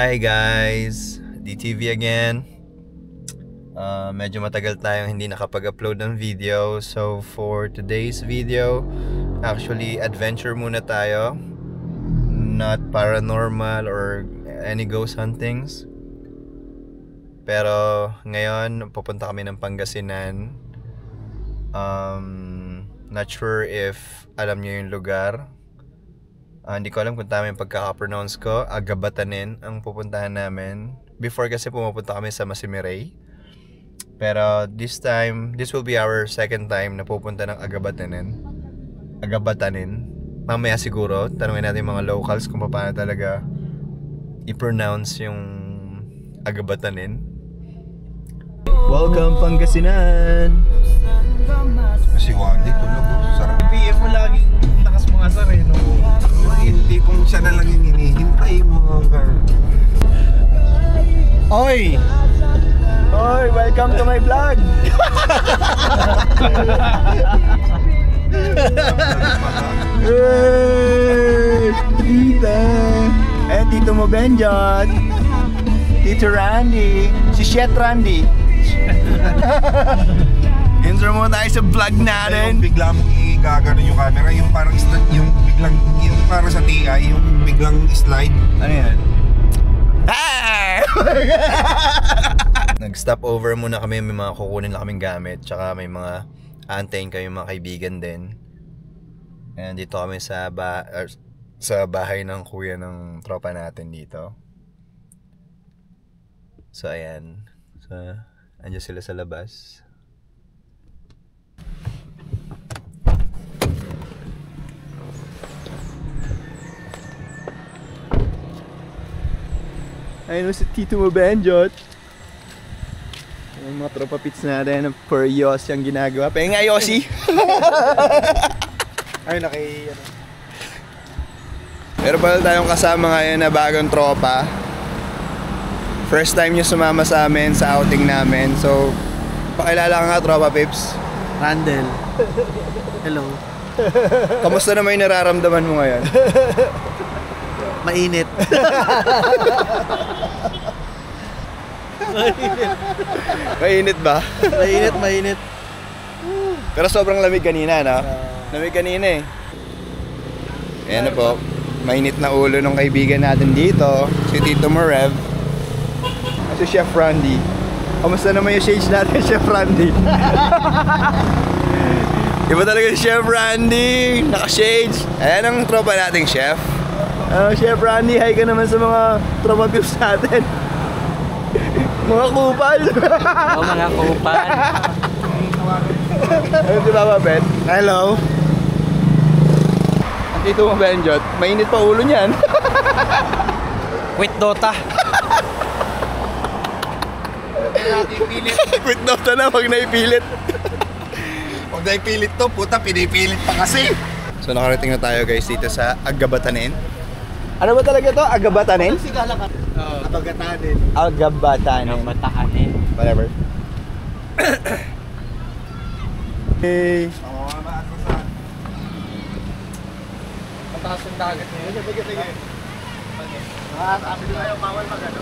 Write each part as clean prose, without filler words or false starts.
Hi guys! DTV again. Medyo matagal tayong hindi nakapag-upload ng video. So for today's video, actually adventure muna tayo. Not paranormal or any ghost huntings. Pero ngayon pupunta kami ng Pangasinan. Not sure if alam niyo yung lugar. Hindi ko alam kung tama yung pagkaka-pronounce ko. Agabatanin ang pupuntahan namin. Before kasi pumupunta kami sa Masimiray. Pero this will be our second time na pupunta ng Agabatanin. Mamaya siguro, tanungin natin mga locals kung paano talaga i-pronounce yung Agabatanin. Welcome Pangasinan! Kasi Wandy, tulog. Sarap. PM mo laging takas mga asar eh, no? Hindi kung siya na lang yung hinihintay mo. Oy! Oy, welcome to my vlog! Hey, Tita! Eh, Tito mo Benjot! Tito Randy! Si Shet Randy! Intro muna tayo sa vlog natin! Yung bigla mong i-gagano yung camera, yung parang yung biglang, yung parang sa TI, yung biglang slide. Ano yan? Hey! Nag-stop over muna kami, may mga kukunin na kaming gamit, tsaka may mga aantayin kami mga kaibigan din. And dito kami sa bahay ng kuya ng tropa natin dito. So ayan. So andyan sila sa labas. Ayun si Tito mo Benjot. Yung mga tropa pits natin, per Yos yung ginagawa. Pengen nga Yossi! Ay, Pero pala tayong kasama ngayon na bagong tropa. First time nyo sumama sa amin sa outing namin. So, pakilala ka nga tropa Pips. Randall. Hello. Kamusta naman yung nararamdaman mo ngayon? Mainit. Mainit ba? Mainit. Pero sobrang lamig kanina, no? Lamig kanina eh. Ayan na po. Mainit na ulo ng kaibigan natin dito. Si Tito Morev. Si Chef Randy. Kamusta naman yung shades natin, Chef Randy? Iba talaga si Chef Randy. Naka-shades. Ayan ang tropa nating chef. Chef Randy, hi ka naman sa mga tropa views natin. Mga kupal. Mga kupal. Ayun si Papa Bet. Hello. Ang Tito mo Benjot, mainit pa ulo niyan. Quit Dota. Quit Dota na, wag na ipilit. Huwag na ipilit to, puta, pinipilit pa kasi. So nakarating na tayo guys dito sa Agabatanin. Ano ba talaga to? Agabatanin? Abagatanin. Agabatanin. Whatever. Hey. Mataas ang dagat ngayon. Sige. Sabi nila yung bawal mag-ano.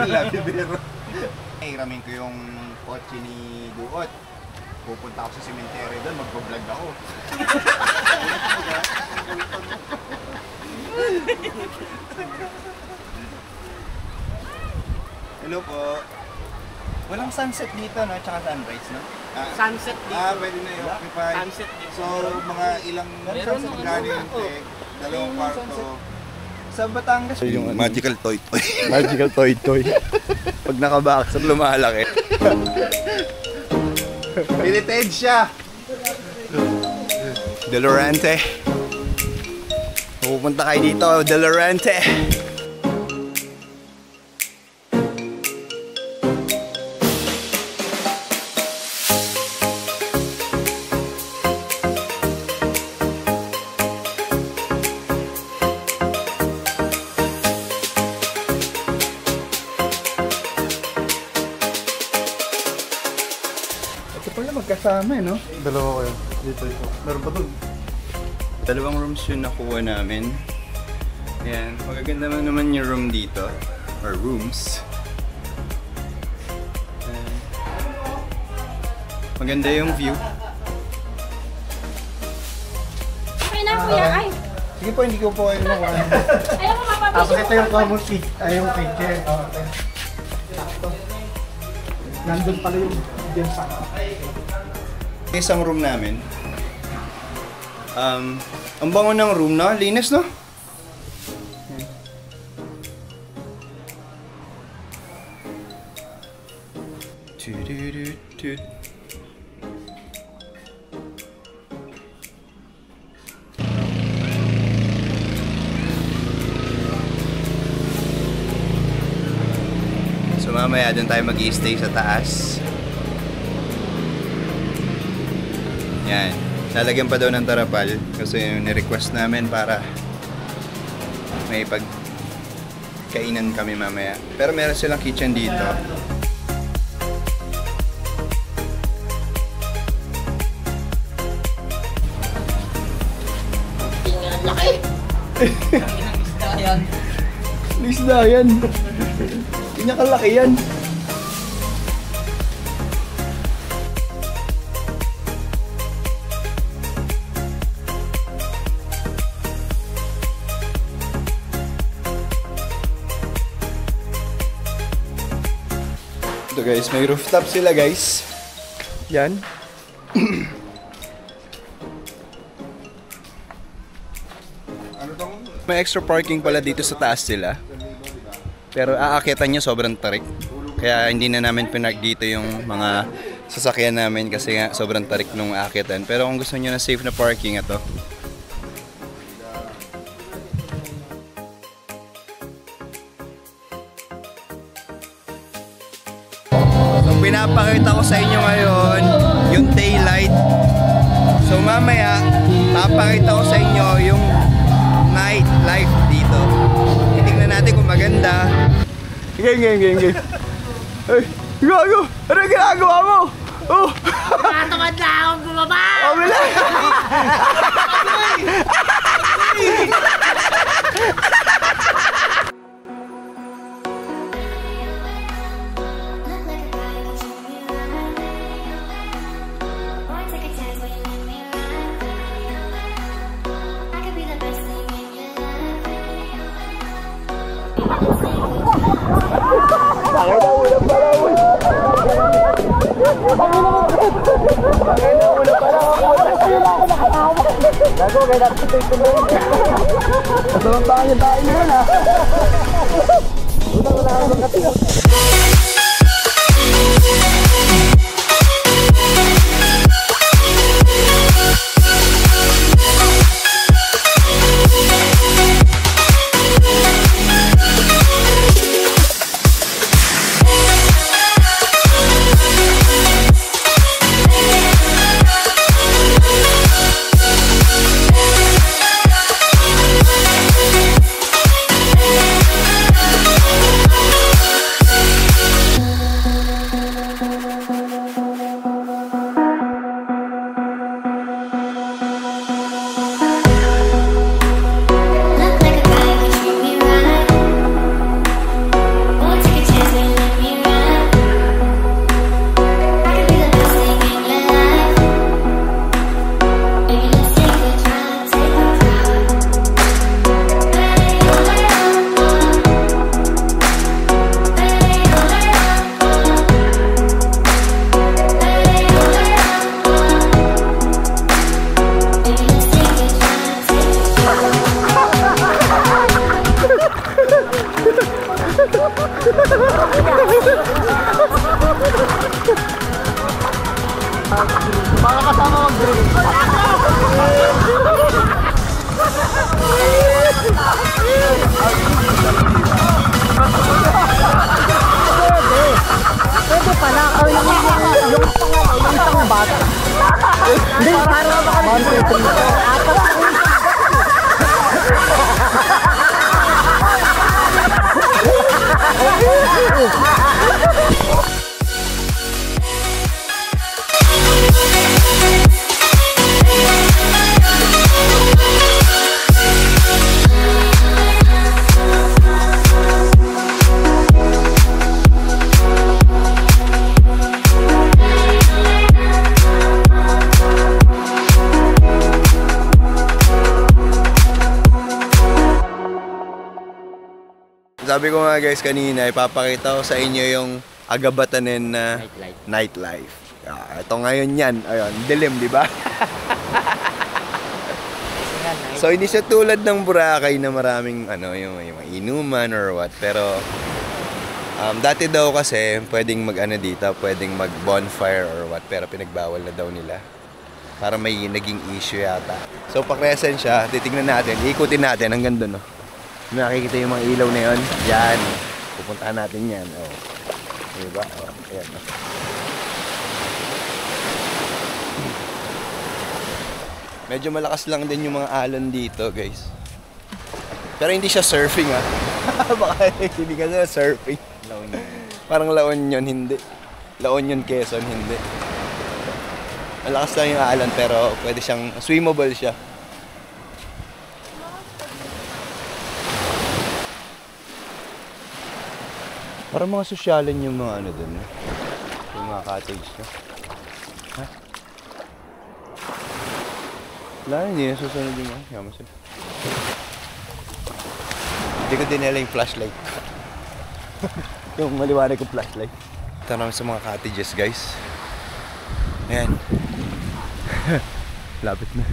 Lagi biro. Hiramin ko yung kotse ni Duot. Pupunta ako sa cemetery doon, mag-vlog ako. Hello po. Walang sunset dito, no? Tsaka sunrise, no? Sunset dito. Pwede na yung occupy. Sunset dito. So, mga ilang magkano yung tek, dalawang kwarto. Sa Batangas. Magical toy. Magical toy. Pag nakabaksak, lumalaki. Pinited siya! De Laurente. Pupunta kayo dito, De Laurente. magkasama no? Dalawa kayo. Dito. Meron pa dun. Dalawang rooms yung nakuha namin. Ayan, magaganda naman yung room dito. Or rooms. Ayan. Maganda yung view. Okay na kuya, ay. Sige po, hindi ko po kayo nakuha. Ayaw mo mapapasok. Tapos ito yung common seat. Ay, yung kitchen. Nandun pala yung dyan sa... Isang room namin. Ang bango ng room na, linis no? So mamaya doon tayo mag-i-stay sa taas. Yan. Lalagyan pa daw ng tarapal kasi yung ni-request namin para may pagkainan kami mamaya. Pero meron silang kitchen dito. Tingnan, laki. Isda yan. Isda yan. Hindi niya kalaki yan. Ito guys, may rooftop sila guys. Yan. May extra parking pala dito sa taas sila. Pero aakyatan niya sobrang tarik. Kaya hindi na namin pinag dito yung mga sasakyan namin kasi nga sobrang tarik nung aakyatan. Pero kung gusto niyo na safe na parking, ito. Pinapakita ko sa inyo ngayon yung taillight. So mamaya, papakita ko sa inyo yung night life dito. Titingnan natin kung maganda. Game. Ay, gago! Ano ginagawa mo? Oh! Matamad na akong bumaba! Oh, wala! Mga kasama mag-drink. Pwede pala. Or yung isang bata. Hindi, para baka sabi ko nga guys kanina, ipapakita ko sa inyo yung Agabatanin na nightlife. Ito ngayon yan. Ayun, dilim, di ba? So hindi siya tulad ng Boracay na maraming yung inuman or what. Pero dati daw kasi pwedeng dito, pwedeng mag bonfire or what, pero pinagbawal na daw nila. Para may naging issue yata. So pa-crescent siya, titignan natin, ikutin natin hanggang doon, no. Nakikita yung mga ilaw na yun. Yan. Pupuntahan natin yan. Oh. Diba? Oh, ayan. Medyo malakas lang din yung mga alon dito, guys. Pero hindi siya surfing, ha. Baka hindi ka na surfing. Parang La Union, hindi. La Union, Quezon, hindi. Malakas lang yung alon, pero pwede siyang swimmable siya. Parang mga sosyalan yung mga dun. Yung mga cottage na. Ha? Wala, hindi na susunod yung mga. Yaman sila. Hindi ko dinala yung flashlight. Yung maliwanag yung flashlight. Ito naman sa mga cottages, guys. Ayan. Lapit na.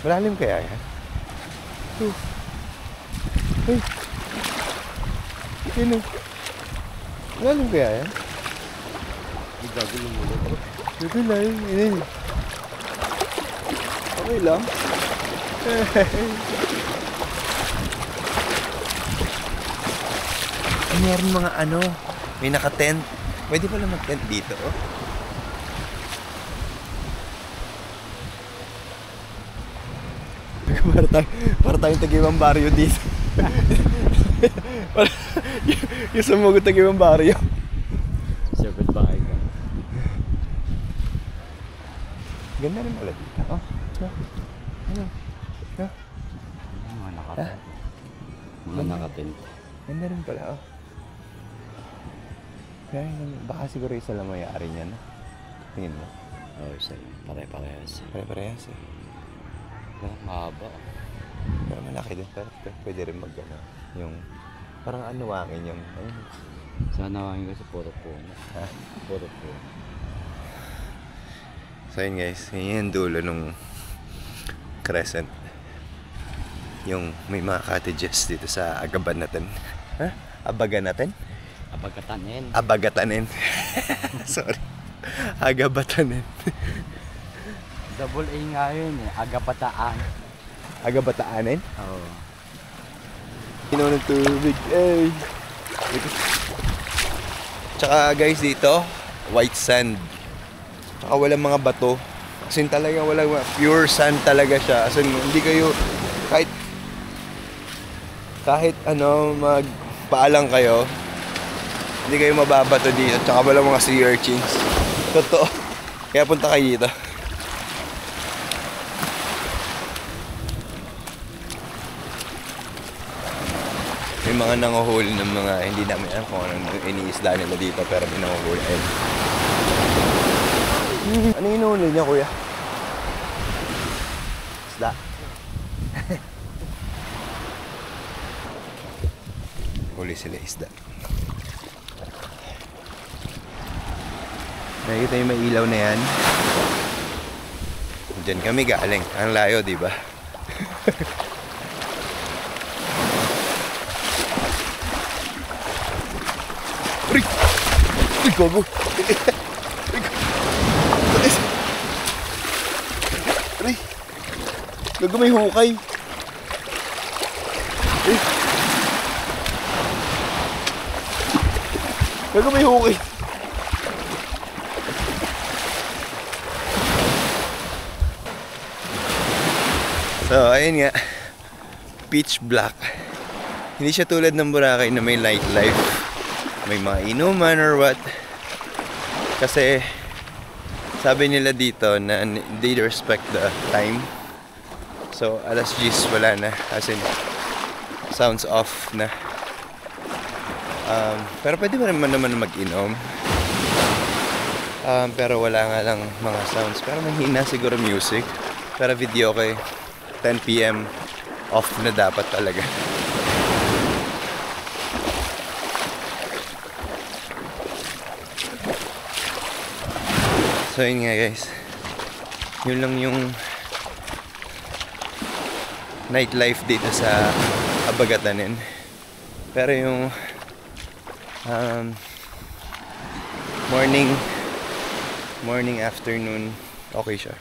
Malalim kaya yan? Hey. Yun o. Malalim kaya yan? Gagawin mo ulit. Dito lang. Yun. Okay lang. Meron mga may naka-tent. Pwede pala mag-tent dito, oh. Para tayong tag-ibang baryo dito. Yung sumugod tag-ibang baryo. Sagot bahay ka. Ganda rin pala dito. Oh, Mga nakatent. Ganda rin pala, oh. Kaya baka siguro isa lang may-ari niya, no? Tingin mo? Oo, isa lang. Pare-parehas. Pare-parehas, eh. Mahaba. Pero malaki din. Pero pwede rin yung parang wangin yung Sana wangin kasi puro puno. Ha? Puro puno. So yun guys, yun yung dulo nung crescent. Yung may mga cottages dito sa Agabatanin. Ha? Abaganatin? Abagatanin. Abagatanin. Sorry. Agabatanin. Double A nga yun eh. Agapataan. Agabatanin? Oo. Ino ng tubig. Eh. Tsaka guys dito, white sand. Tsaka walang mga bato. As in talaga walang pure sand talaga siya. As in hindi kayo kahit magpaalang kayo, hindi kayo mababato dito. Tsaka walang mga sea urchins. Totoo. Kaya punta kayo dito. May mga nanguhuli ng mga hindi namin alam kung anong iniisda nila dito, pero may nanguhuli. Ayun. Ano yung inuhuli niya, kuya? Isda. Huli sila isda. Nakikita yung may ilaw na yan. Diyan kami galing. Ang layo, di ba? Uy, gogo. Uy, gogo may hukay. Uy. Gogo may hukay. So, ayun nga. Pitch black. Hindi siya tulad ng Boracay na may nightlife. May mga inuman or what. Kasi sabi nila dito na they respect the time. So, alas 10 wala na. As in, sounds off na. Pero pwede mo naman mag-inom. Pero wala nga lang mga sounds. Pero mahina siguro music. Pero video kay 10 PM off na dapat talaga. So yun nga guys, yun lang yung nightlife dito sa Abagatanin. Pero yung morning, afternoon, okay siya.